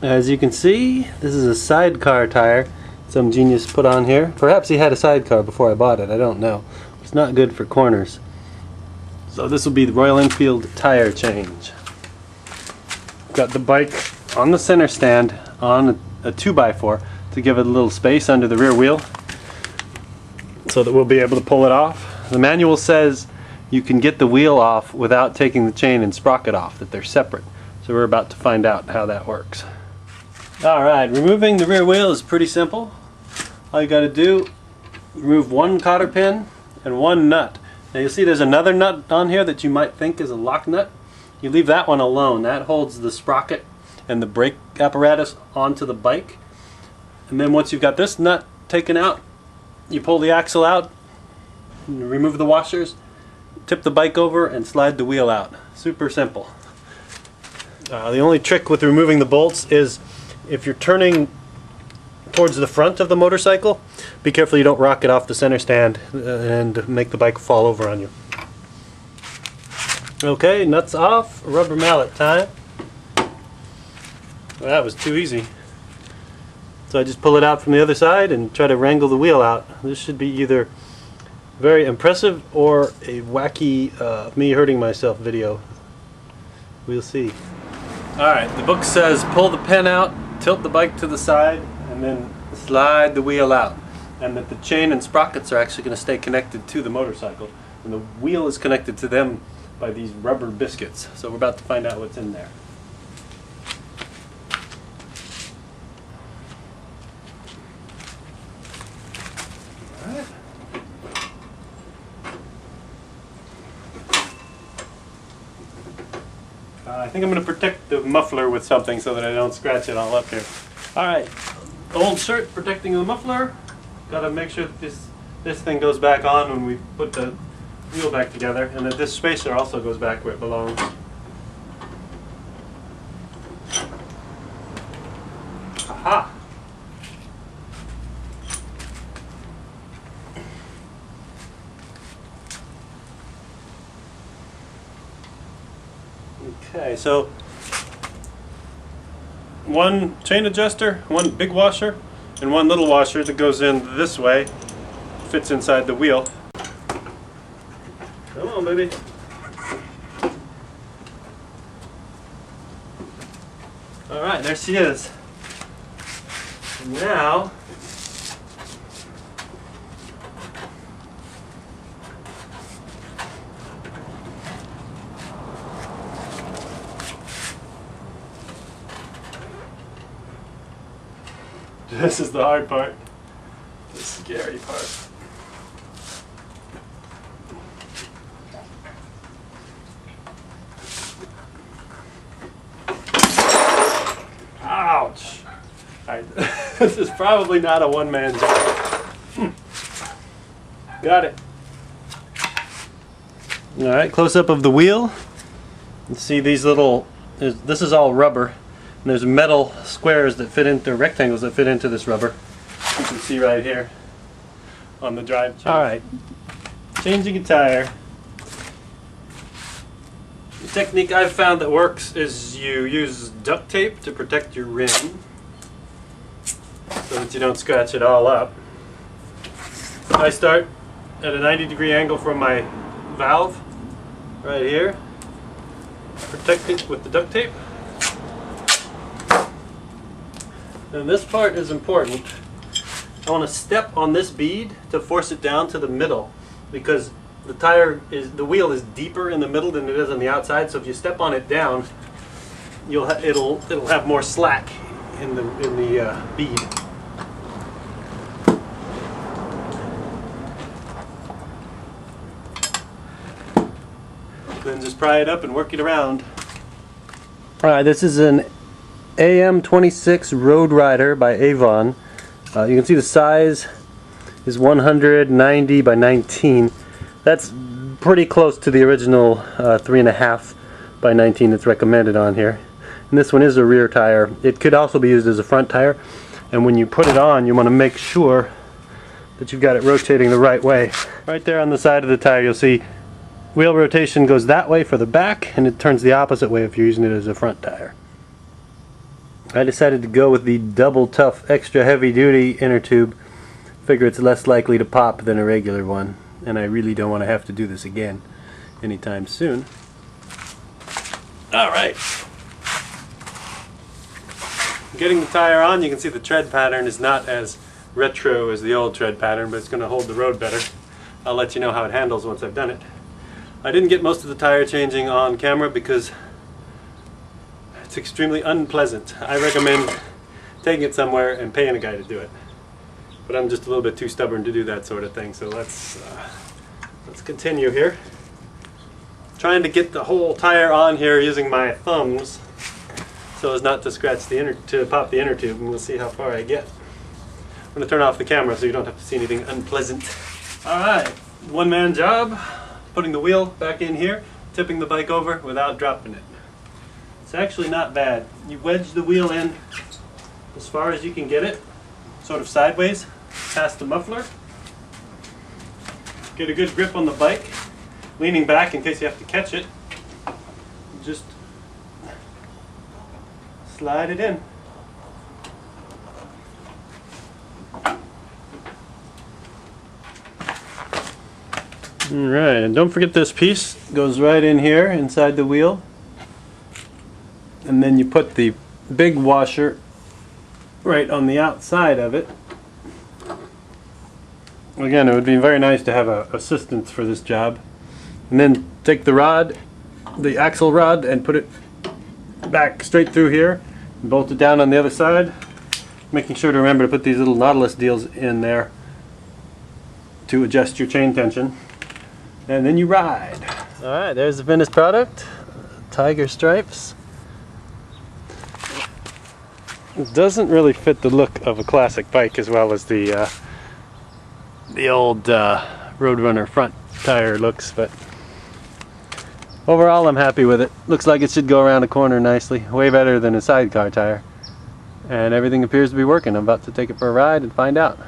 As you can see, this is a sidecar tire some genius put on here. Perhaps he had a sidecar before I bought it, I don't know. It's not good for corners. So this will be the Royal Enfield tire change. Got the bike on the center stand on a 2x4 to give it a little space under the rear wheel so that we'll be able to pull it off. The manual says you can get the wheel off without taking the chain and sprocket off, that they're separate. So we're about to find out how that works. Alright, removing the rear wheel is pretty simple. All you got to do, remove one cotter pin and one nut. Now you'll see there's another nut on here that you might think is a lock nut. You leave that one alone. That holds the sprocket and the brake apparatus onto the bike. And then once you've got this nut taken out, you pull the axle out, remove the washers, tip the bike over and slide the wheel out. Super simple. The only trick with removing the bolts is if you're turning towards the front of the motorcycle, be careful you don't rock it off the center stand and make the bike fall over on you. Okay, nuts off, rubber mallet time. Well, that was too easy. So I just pull it out from the other side and try to wrangle the wheel out. This should be either very impressive or a wacky me hurting myself video. We'll see. Alright, the book says pull the pin out, tilt the bike to the side, and then slide the wheel out. And that the chain and sprockets are actually going to stay connected to the motorcycle. And the wheel is connected to them by these rubber biscuits. So we're about to find out what's in there. Alright. I think I'm going to protect the muffler with something so that I don't scratch it all up here. Alright, old shirt protecting the muffler. Got to make sure that this thing goes back on when we put the wheel back together, and that this spacer also goes back where it belongs. Aha! Okay, so one chain adjuster, one big washer, and one little washer that goes in this way, fits inside the wheel. Come on, baby. Alright, there she is. Now, this is the hard part, the scary part. Ouch! This is probably not a one-man job. Got it. Alright, close-up of the wheel. You see these little, this is all rubber. And there's metal squares that fit into, rectangles that fit into this rubber. You can see right here on the drive chain. Alright, changing a tire. The technique I've found that works is you use duct tape to protect your rim so that you don't scratch it all up. I start at a 90-degree angle from my valve right here, protect it with the duct tape. And this part is important. I want to step on this bead to force it down to the middle, because the wheel is deeper in the middle than it is on the outside. So if you step on it down, it'll have more slack in the bead. Then just pry it up and work it around. All right, this is an AM26 Roadrider by Avon. You can see the size is 190 by 19. That's pretty close to the original 3.5 by 19 that's recommended on here. And this one is a rear tire. It could also be used as a front tire. And when you put it on, you want to make sure that you've got it rotating the right way. Right there on the side of the tire, you'll see wheel rotation goes that way for the back, and it turns the opposite way if you're using it as a front tire. I decided to go with the double tough extra heavy duty inner tube. Figure it's less likely to pop than a regular one, and I really don't want to have to do this again anytime soon. Alright, getting the tire on, you can see the tread pattern is not as retro as the old tread pattern, but it's going to hold the road better. I'll let you know how it handles once I've done it. I didn't get most of the tire changing on camera because it's extremely unpleasant. I recommend taking it somewhere and paying a guy to do it. But I'm just a little bit too stubborn to do that sort of thing, so let's continue here. Trying to get the whole tire on here using my thumbs so as not to scratch to pop the inner tube, and we'll see how far I get. I'm going to turn off the camera so you don't have to see anything unpleasant. Alright, one-man job, putting the wheel back in here, tipping the bike over without dropping it. It's actually not bad. You wedge the wheel in as far as you can get it, sort of sideways, past the muffler. Get a good grip on the bike, leaning back in case you have to catch it. Just slide it in. Alright, and don't forget this piece goes right in here inside the wheel, and then you put the big washer right on the outside of it. Again, it would be very nice to have assistance for this job. And then take the rod, the axle rod, and put it back straight through here and bolt it down on the other side, making sure to remember to put these little Nautilus deals in there to adjust your chain tension. And then you ride. Alright, there's the finished product. Tiger stripes. It doesn't really fit the look of a classic bike as well as the old Roadrunner front tire looks, but overall I'm happy with it. Looks like it should go around a corner nicely. Way better than a sidecar tire. And everything appears to be working. I'm about to take it for a ride and find out.